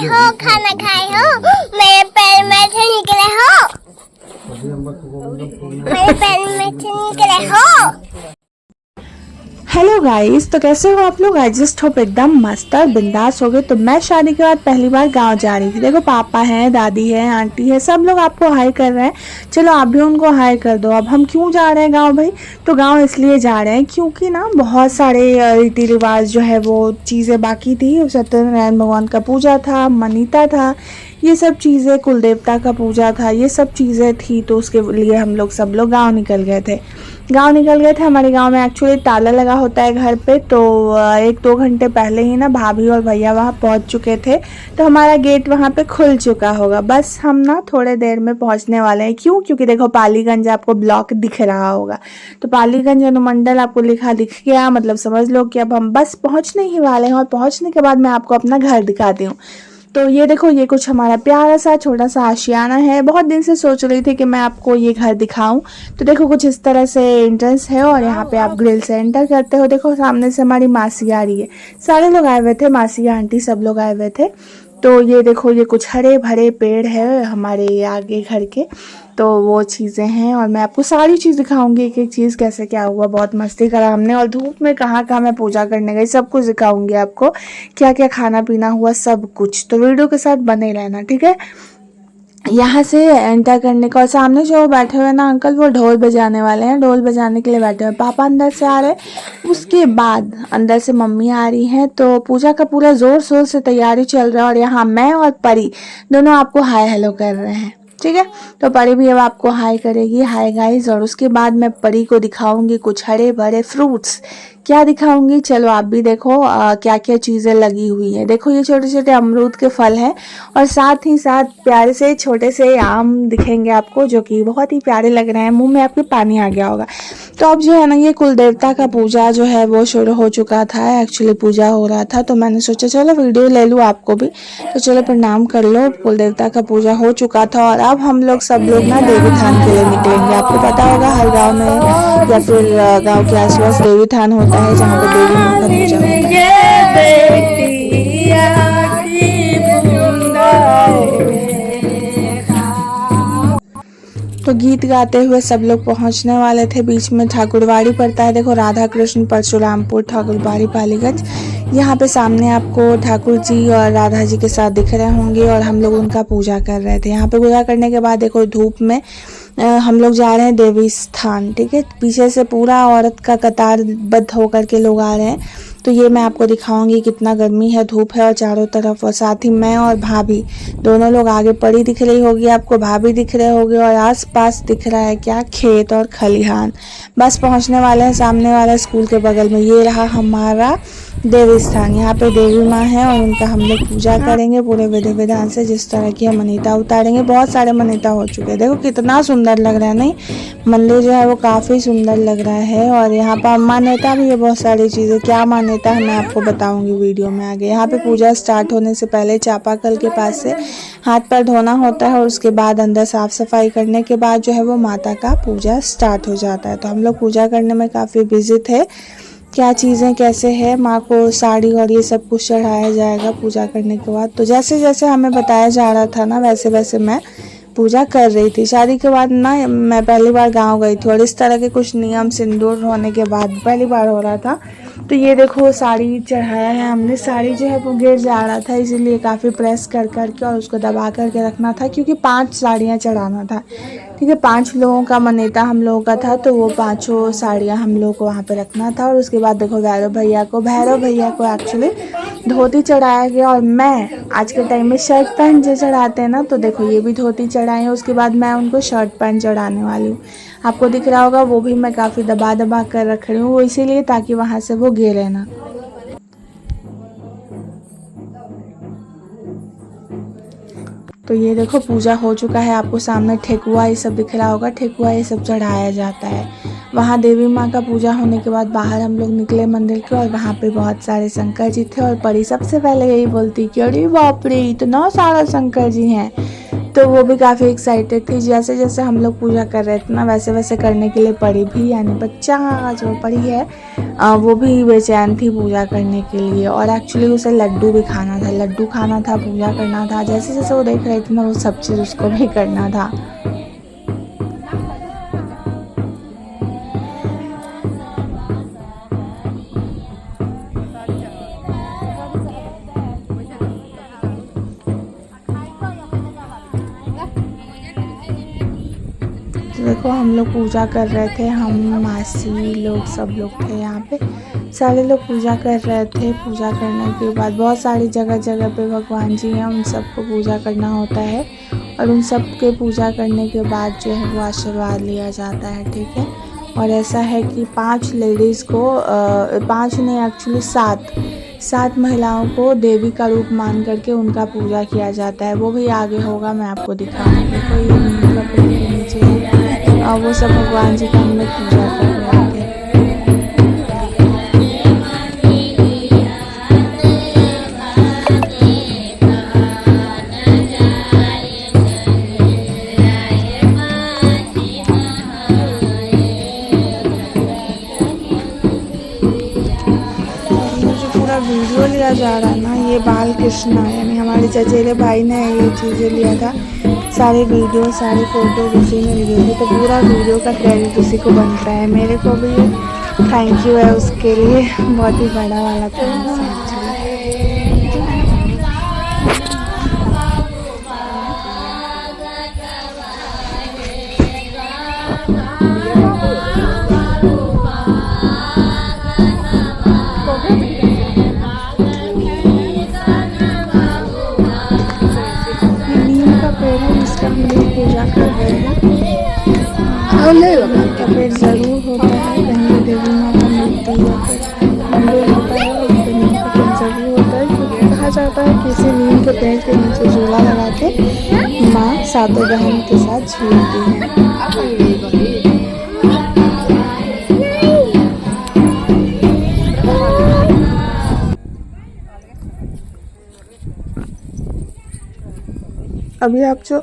हो, खाना खाए हो, मेरे पैर में से निकले हो, मेरे पैर में से निकले हो। हेलो गाइस, तो कैसे हो आप लोग। आई जस्ट होप एकदम मस्त और बिंदास हो गए। तो मैं शादी के बाद पहली बार गांव जा रही थी। देखो पापा हैं, दादी है, आंटी है, सब लोग आपको हाय कर रहे हैं। चलो आप भी उनको हाय कर दो। अब हम क्यों जा रहे हैं गांव भाई, तो गांव इसलिए जा रहे हैं क्योंकि ना बहुत सारे रीति रिवाज जो है वो चीज़ें बाकी थी। सत्यनारायण भगवान का पूजा था, मनीता था, ये सब चीज़ें, कुल देवता का पूजा था, ये सब चीज़ें थी। तो उसके लिए हम लोग सब लोग गाँव निकल गए थे। हमारे गांव में एक्चुअली ताला लगा होता है घर पे। तो 1-2 घंटे पहले ही ना भाभी और भैया वहाँ पहुँच चुके थे। तो हमारा गेट वहाँ पे खुल चुका होगा। बस हम ना थोड़े देर में पहुँचने वाले हैं। क्यों? क्योंकि देखो पालीगंज आपको ब्लॉक दिख रहा होगा। तो पालीगंज अनुमंडल आपको लिखा दिख गया, मतलब समझ लो कि अब हम बस पहुँचने ही वाले हैं। और पहुँचने के बाद मैं आपको अपना घर दिखाती हूँ। तो ये देखो, ये कुछ हमारा प्यारा सा छोटा सा आशियाना है। बहुत दिन से सोच रही थी कि मैं आपको ये घर दिखाऊं। तो देखो कुछ इस तरह से एंट्रेंस है और यहाँ पे आप ग्रिल से एंटर करते हो। देखो सामने से हमारी मासी आ रही है। सारे लोग आए हुए थे, मासी आंटी सब लोग आए हुए थे। तो ये देखो, ये कुछ हरे भरे पेड़ है हमारे आगे घर के। तो वो चीज़ें हैं और मैं आपको सारी चीज़ दिखाऊंगी, एक एक चीज़ कैसे क्या हुआ। बहुत मस्ती करा हमने और धूप में कहाँ कहाँ मैं पूजा करने गई, सब कुछ दिखाऊंगी आपको, क्या क्या खाना पीना हुआ, सब कुछ। तो वीडियो के साथ बने रहना, ठीक है। यहाँ से एंटर करने का, और सामने जो बैठे हुए ना अंकल, वो ढोल बजाने वाले हैं। ढोल बजाने के लिए बैठे हुए। पापा अंदर से आ रहे हैं, उसके बाद अंदर से मम्मी आ रही हैं। तो पूजा का पूरा जोर शोर से तैयारी चल रहा है। और यहाँ मैं और परी दोनों आपको हाय हेलो कर रहे हैं, ठीक है। तो परी भी अब आपको हाय करेगी, हाय गाइस। और उसके बाद मैं परी को दिखाऊंगी कुछ हरे भरे फ्रूट्स। क्या दिखाऊंगी, चलो आप भी देखो क्या क्या चीज़ें लगी हुई है। देखो ये छोटे छोटे अमरूद के फल हैं और साथ ही साथ प्यारे से छोटे से आम दिखेंगे आपको, जो कि बहुत ही प्यारे लग रहे हैं। मुंह में आपके पानी आ गया होगा। तो अब जो है ना, ये कुल देवता का पूजा जो है वो शुरू हो चुका था। एक्चुअली पूजा हो रहा था तो मैंने सोचा चलो वीडियो ले लूँ आपको भी। तो चलो प्रणाम कर लो। कुल देवता का पूजा हो चुका था और अब हम लोग सब लोग ना देवी थान के लिए निकलेंगे। आपको पता होगा हर गाँव में या फिर गाँव के आसपास देवी थान होता है, जहाँ पे देवी माँ का पूजा होता है। तो गीत गाते हुए सब लोग पहुंचने वाले थे। बीच में ठाकुरबाड़ी पड़ता है। देखो राधा कृष्ण परशुरामपुर ठाकुरबाड़ी पालीगंज। यहाँ पे सामने आपको ठाकुर जी और राधा जी के साथ दिख रहे होंगे और हम लोग उनका पूजा कर रहे थे। यहाँ पे पूजा करने के बाद देखो धूप में हम लोग जा रहे हैं देवी स्थान, ठीक है। पीछे से पूरा औरत का कतारबद्ध होकर के लोग आ रहे हैं। तो ये मैं आपको दिखाऊंगी, कितना गर्मी है, धूप है और चारों तरफ। और साथ ही मैं और भाभी दोनों लोग आगे, पड़ी दिख रही होगी आपको, भाभी दिख रहे होंगे और आसपास दिख रहा है क्या, खेत और खलिहान। बस पहुंचने वाले हैं सामने वाला स्कूल के बगल में। ये रहा हमारा देवी स्थान। यहाँ पे देवी माँ है और उनका हम लोग पूजा करेंगे पूरे विधि विधान से। जिस तरह की हम मनीता उतारेंगे, बहुत सारे मनीता हो चुके हैं। देखो कितना सुंदर लग रहा है, नहीं? मंदिर जो है वो काफ़ी सुंदर लग रहा है। और यहाँ पर मान्यता भी है, बहुत सारी चीज़ें। क्या मान्यता है मैं आपको बताऊंगी वीडियो में आगे। यहाँ पे पूजा स्टार्ट होने से पहले चापाकल के पास से हाथ पैर धोना होता है और उसके बाद अंदर साफ सफाई करने के बाद जो है वो माता का पूजा स्टार्ट हो जाता है। तो हम लोग पूजा करने में काफ़ी बिजी थे। क्या चीज़ें कैसे है, माँ को साड़ी और ये सब कुछ चढ़ाया जाएगा पूजा करने के बाद। तो जैसे जैसे हमें बताया जा रहा था ना, वैसे वैसे मैं पूजा कर रही थी। शादी के बाद ना मैं पहली बार गांव गई थी और इस तरह के कुछ नियम सिंदूर होने के बाद पहली बार हो रहा था। तो ये देखो साड़ी चढ़ाया है हमने। साड़ी जो है वो गिर जा रहा था, इसीलिए काफ़ी प्रेस कर करके और उसको दबा करके रखना था, क्योंकि 5 साड़ियाँ चढ़ाना था, ठीक है। 5 लोगों का मनेता हम लोगों का था, तो वो 5 साड़ियाँ हम लोग को वहाँ पे रखना था। और उसके बाद देखो भैरव भैया को एक्चुअली धोती चढ़ाया गया। और मैं आज के टाइम में शर्ट पैंट जो चढ़ाते हैं ना, तो देखो ये भी धोती चढ़ाए हैं। उसके बाद मैं उनको शर्ट पैंट चढ़ाने वाली हूँ। आपको दिख रहा होगा वो भी मैं काफ़ी दबा दबा कर रख रही हूँ, वो इसीलिए ताकि वहाँ से वो गिरे ना। तो ये देखो पूजा हो चुका है। आपको सामने ठेकुआ ये सब दिख रहा होगा, ठेकुआ ये सब चढ़ाया जाता है। वहाँ देवी माँ का पूजा होने के बाद बाहर हम लोग निकले मंदिर के और वहाँ पे बहुत सारे शंकर जी थे। और परी सबसे पहले यही बोलती कि अरे बाप रे इतना सारा शंकर जी हैं। तो वो भी काफ़ी एक्साइटेड थी। जैसे जैसे हम लोग पूजा कर रहे थे ना वैसे वैसे करने के लिए परी भी, यानी बच्चा जो परी है वो भी बेचैन थी पूजा करने के लिए। और एक्चुअली उसे लड्डू भी खाना था, लड्डू खाना था, पूजा करना था। जैसे जैसे वो देख रही थी ना वो सब चीज़ उसको भी करना था। देखो हम लोग पूजा कर रहे थे, हम मासी लोग सब लोग थे यहाँ पे, सारे लोग पूजा कर रहे थे। पूजा करने के बाद बहुत सारी जगह जगह पे भगवान जी हैं, उन सबको पूजा करना होता है। और उन सब के पूजा करने के बाद जो है वो आशीर्वाद लिया जाता है, ठीक है। और ऐसा है कि 5 लेडीज़ को 5 नहीं एक्चुअली 7 महिलाओं को देवी का रूप मान करके उनका पूजा किया जाता है। वो भी आगे होगा, मैं आपको दिखाऊंगी। देखो ये नीम पेड़ के नीचे वो सब भगवान जी का हम लोग पूजा कर रहे थे। वीडियो लिया जा रहा है ना, ये बाल कृष्णा यानी हमारे चचेरे भाई ने ये चीज़ें लिया था। सारे वीडियो सारे फ़ोटो उसी में लिए थे, तो पूरा वीडियो का क्रेडिट उसी को बनता है। मेरे को भी थैंक यू है उसके लिए, बहुत ही बड़ा वाला थैंक्स है पूजा कर रहे हैं। का पेड़ ज़रूर होता है, कहीं भी देवी माँ का मूर्ति या फिर मंदिर होता है उस पर नीम का पेड़ ज़रूर होता है, क्योंकि कहा जाता है कि इसी नीम के पेड़ के नीचे झूला लगा के माँ 7 बहनों के साथ झूलती है। अभी आप जो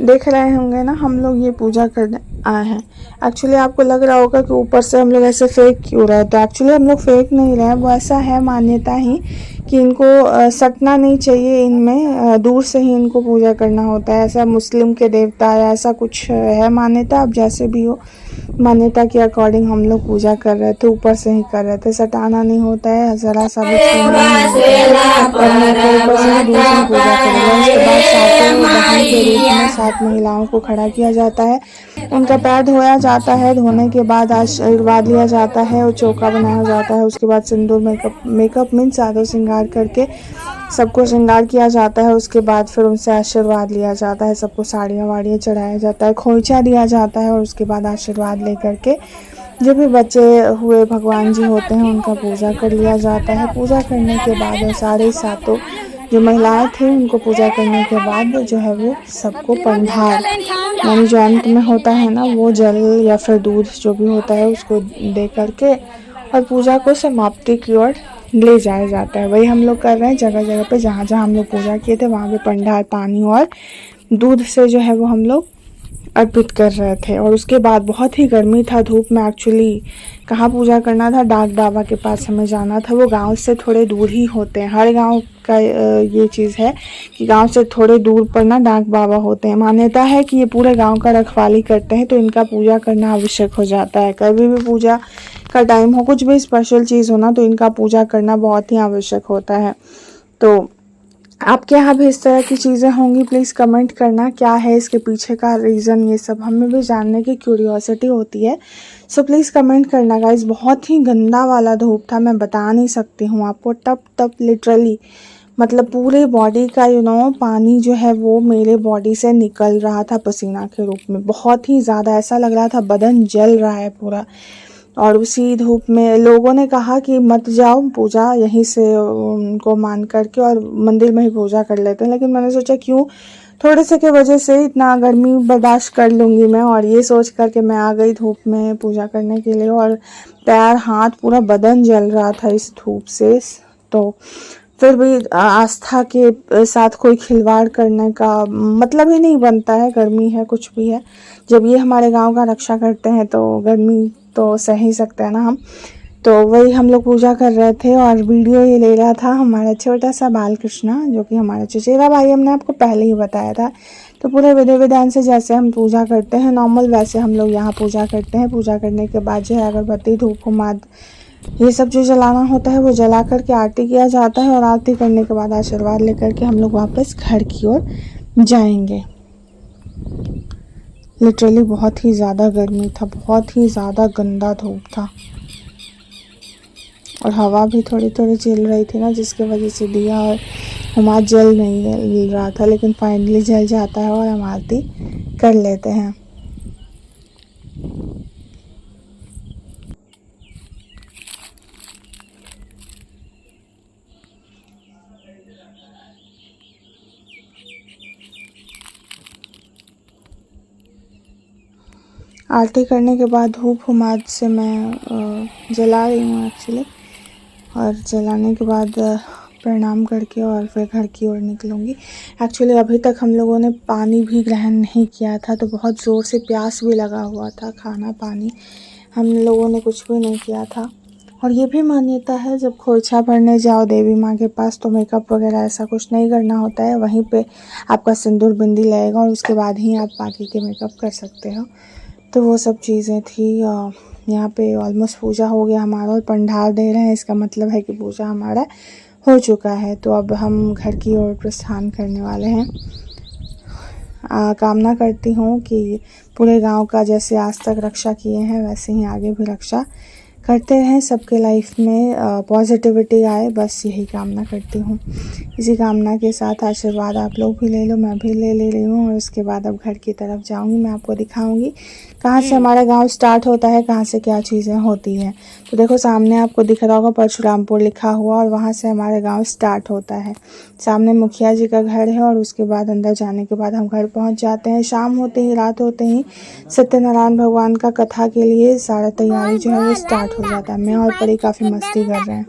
देख रहे होंगे ना, हम लोग ये पूजा करने आए हैं। एक्चुअली आपको लग रहा होगा कि ऊपर से हम लोग ऐसे फेक क्यों रहे, तो एक्चुअली हम लोग फेक नहीं रहे, वो ऐसा है मान्यता ही कि इनको सटना नहीं चाहिए, इनमें दूर से ही इनको पूजा करना होता है। ऐसा मुस्लिम के देवता या ऐसा कुछ है मान्यता। अब जैसे भी हो, मान्यता के अकॉर्डिंग हम लोग पूजा कर रहे थे, ऊपर से ही कर रहे थे, सटाना नहीं होता है, ज़रा सा भी छूना नहीं होता है, ऊपर से ही दूर से पूजा करेगा। उसके बाद 7 बहन के रूप में 7 महिलाओं को खड़ा किया जाता है, उनका पैर धोया जाता है, धोने के बाद आशीर्वाद लिया जाता है और चौका बनाया जाता है। उसके बाद सिंदूर मेकअप मीन सादो श्रृंगार करके सबको श्रृंगार किया जाता है। उसके बाद फिर उनसे आशीर्वाद लिया जाता है, सबको साड़ियाँ वाड़ियाँ चढ़ाया जाता है, खोइचा दिया जाता है। और उसके बाद आशीर्वाद लेकर के जो भी बचे हुए भगवान जी होते हैं उनका पूजा कर लिया जाता है। पूजा करने के बाद सारे 7 जो महिलाएं थी उनको पूजा करने के बाद जो है वो सबको पंडार यानी जो अंत में होता है ना, वो जल या फिर दूध जो भी होता है उसको दे करके और पूजा को समाप्ति की ओर ले जाया जाता है। वही हम लोग कर रहे हैं जगह जगह पे, जहाँ जहाँ हम लोग पूजा किए थे वहाँ पे पंडार पानी और दूध से जो है वो हम लोग अर्पित कर रहे थे। और उसके बाद बहुत ही गर्मी था, धूप में एक्चुअली कहाँ पूजा करना था, डाक बाबा के पास हमें जाना था। वो गांव से थोड़े दूर ही होते हैं, हर गांव का ये चीज़ है कि गांव से थोड़े दूर पर ना डाक बाबा होते हैं। मान्यता है कि ये पूरे गांव का रखवाली करते हैं, तो इनका पूजा करना आवश्यक हो जाता है। कभी भी पूजा का टाइम हो, कुछ भी स्पेशल चीज़ हो ना, तो इनका पूजा करना बहुत ही आवश्यक होता है। तो आपके यहाँ भी इस तरह की चीज़ें होंगी, प्लीज़ कमेंट करना क्या है इसके पीछे का रीज़न, ये सब हमें भी जानने की क्यूरियोसिटी होती है। सो प्लीज़ कमेंट करना गाइस। बहुत ही गंदा वाला धूप था, मैं बता नहीं सकती हूँ आपको, टप लिटरली मतलब पूरे बॉडी का पानी जो है वो मेरे बॉडी से निकल रहा था पसीना के रूप में। बहुत ही ज़्यादा ऐसा लग रहा था बदन जल रहा है पूरा। और उसी धूप में लोगों ने कहा कि मत जाओ, पूजा यहीं से उनको मान करके और मंदिर में ही पूजा कर लेते हैं। लेकिन मैंने सोचा क्यों, थोड़े से के वजह से इतना गर्मी बर्दाश्त कर लूँगी मैं, और ये सोच कर के मैं आ गई धूप में पूजा करने के लिए। और पैर हाथ पूरा बदन जल रहा था इस धूप से। तो फिर भी आस्था के साथ कोई खिलवाड़ करने का मतलब ही नहीं बनता है। गर्मी है कुछ भी है, जब ये हमारे गांव का रक्षा करते हैं तो गर्मी तो सह ही सकते हैं ना हम। तो वही हम लोग पूजा कर रहे थे और वीडियो ये ले रहा था हमारा छोटा सा बाल कृष्णा, जो कि हमारा चचेरा भाई, हमने आपको पहले ही बताया था। तो पूरे विधि विधान से जैसे हम पूजा करते हैं नॉर्मल, वैसे हम लोग यहाँ पूजा करते हैं। पूजा करने के बाद जो है अगरबत्ती धूप कुमाद ये सब जो जलाना होता है वो जला करके आरती किया जाता है, और आरती करने के बाद आशीर्वाद लेकर के हम लोग वापस घर की ओर जाएंगे। लिटरली बहुत ही ज़्यादा गर्मी था, बहुत ही ज़्यादा गंदा धूप था, और हवा भी थोड़ी थोड़ी चल रही थी ना, जिसकी वजह से दिया और हमारा जल नहीं रहा था, लेकिन फाइनली जल जाता है और हम आरती कर लेते हैं। आरती करने के बाद धूप हुमाद से मैं जला रही हूँ एक्चुअली, और जलाने के बाद प्रणाम करके और फिर घर की ओर निकलूँगी। एक्चुअली अभी तक हम लोगों ने पानी भी ग्रहण नहीं किया था, तो बहुत ज़ोर से प्यास भी लगा हुआ था। खाना पानी हम लोगों ने कुछ भी नहीं किया था। और ये भी मान्यता है जब खोइछा भरने जाओ देवी माँ के पास तो मेकअप वगैरह ऐसा कुछ नहीं करना होता है, वहीं पे आपका सिंदूर बिंदी लगेगा और उसके बाद ही आप बाकी के मेकअप कर सकते हो। तो वो सब चीज़ें थी। यहाँ पे ऑलमोस्ट पूजा हो गया हमारा, और पंडाल दे रहे हैं, इसका मतलब है कि पूजा हमारा हो चुका है। तो अब हम घर की ओर प्रस्थान करने वाले हैं। कामना करती हूँ कि पूरे गांव का जैसे आज तक रक्षा किए हैं वैसे ही आगे भी रक्षा करते रहें, सबके लाइफ में पॉजिटिविटी आए, बस यही कामना करती हूँ। इसी कामना के साथ आशीर्वाद आप लोग भी ले लो, मैं भी ले रही हूँ, और उसके बाद अब घर की तरफ जाऊँगी। मैं आपको दिखाऊँगी कहाँ से हमारा गांव स्टार्ट होता है, कहाँ से क्या चीज़ें होती हैं। तो देखो सामने आपको दिख रहा होगा परशुरामपुर लिखा हुआ, और वहाँ से हमारा गांव स्टार्ट होता है। सामने मुखिया जी का घर है, और उसके बाद अंदर जाने के बाद हम घर पहुँच जाते हैं। शाम होते ही, रात होते ही सत्यनारायण भगवान का कथा के लिए सारा तैयारी जो है वो स्टार्ट हो जाता है। मैं और परी काफ़ी मस्ती कर रहे हैं।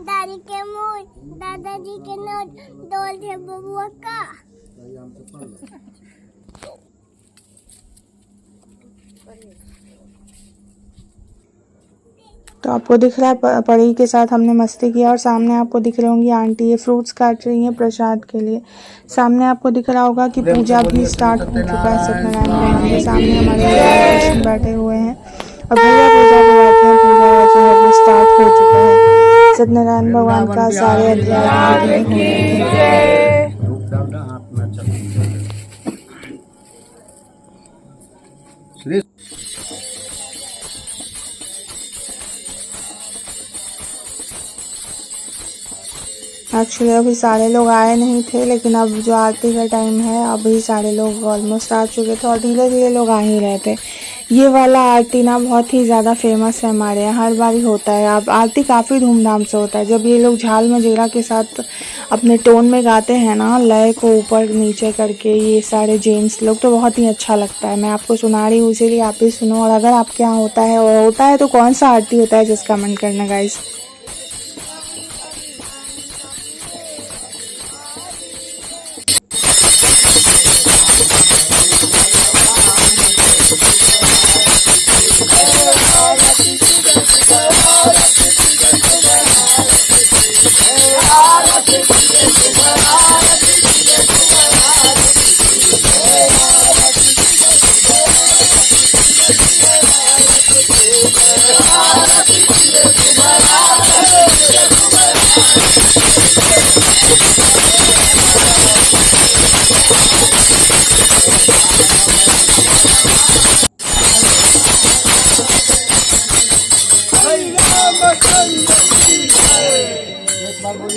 दादाजी के नोट डोल थे बबुआ का। तो आपको दिख रहा है परी के साथ हमने मस्ती किया, और सामने आपको दिख रही होंगी आंटी ये फ्रूट्स काट रही हैं प्रसाद के लिए। सामने आपको दिख रहा होगा कि पूजा भी स्टार्ट हो चुका है सत्यनारायण भगवान के। सामने हमारे बैठे हुए हैं और भैया पूजा भी बैठे हैं। पूजा जो है वो स्टार्ट हो चुका है। सत्यनारायण भगवान का सारे अध्याय हो रहे थे। एक्चुअली अभी सारे लोग आए नहीं थे, लेकिन अब जो आरती का टाइम है अभी सारे लोग ऑलमोस्ट आ चुके थे, और धीरे धीरे लोग आ ही रहे थे। ये वाला आरती ना बहुत ही ज़्यादा फेमस है हमारे यहाँ, हर बार ही होता है। अब आरती काफ़ी धूमधाम से होता है। जब ये लोग झाल मजीरा के साथ अपने टोन में गाते हैं ना, लय को ऊपर नीचे करके, ये सारे जेंट्स लोग, तो बहुत ही अच्छा लगता है। मैं आपको सुना रही हूँ, इसीलिए आप भी सुनो। और अगर आपके यहाँ होता है तो कौन सा आरती होता है जिस कमेंट करना गाइस।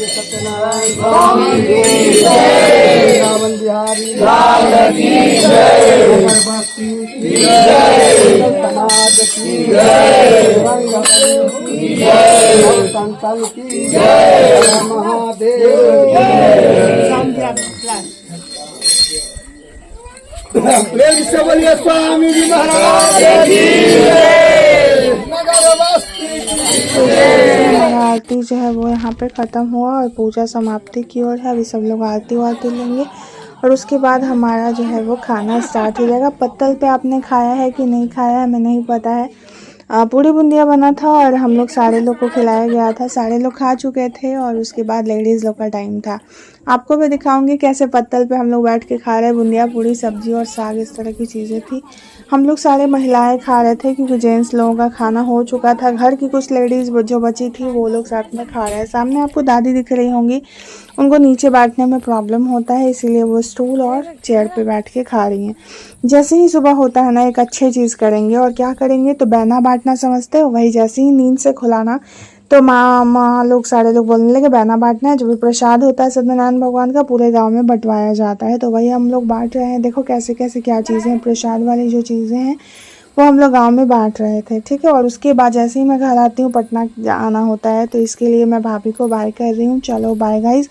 सत्यनारायण स्वामी की जय, रावण बिहारी लाल की जय, अगरबत्ती की जय, समाज की जय, रंग की जय, संतन की जय, महादेव प्रेम से बोलिए स्वामी जी महाराज की जय, नगर बस्ती की जय। हमारा आरती जो है वो यहाँ पे ख़त्म हुआ और पूजा समाप्ति की ओर है। अभी सब लोग आरती वारती लेंगे और उसके बाद हमारा जो है वो खाना स्टार्ट हो जाएगा। पत्तल पे आपने खाया है कि नहीं खाया है हमें नहीं पता है। पूरी बुंदिया बना था और हम लोग सारे लोग को खिलाया गया था। सारे लोग खा चुके थे और उसके बाद लेडीज़ लोग का टाइम था। आपको भी दिखाऊंगी कैसे पत्तल पे हम लोग बैठ के खा रहे हैं। बुंदिया पूरी सब्जी और साग इस तरह की चीज़ें थी। हम लोग सारे महिलाएं खा रहे थे क्योंकि जेंट्स लोगों का खाना हो चुका था। घर की कुछ लेडीज़ जो बची थी वो लोग साथ में खा रहे हैं। सामने आपको दादी दिख रही होंगी, उनको नीचे बैठने में प्रॉब्लम होता है इसीलिए वो स्टूल और चेयर पे बैठ के खा रही हैं। जैसे ही सुबह होता है ना एक अच्छी चीज़ करेंगे। और क्या करेंगे तो बहना बांटना समझते हो, वही जैसे ही नींद से खुलाना तो माँ लोग सारे लोग बोलने लगे बहना बांटना है। जो भी प्रसाद होता है सत्यनारायण भगवान का पूरे गांव में बंटवाया जाता है, तो वही हम लोग बांट रहे हैं। देखो कैसे कैसे क्या चीज़ें प्रसाद वाली जो चीज़ें हैं वो हम लोग गांव में बांट रहे थे, ठीक है। और उसके बाद जैसे ही मैं घर आती हूँ पटना आना होता है, तो इसके लिए मैं भाभी को बाय कर रही हूँ। चलो बाय गाइज।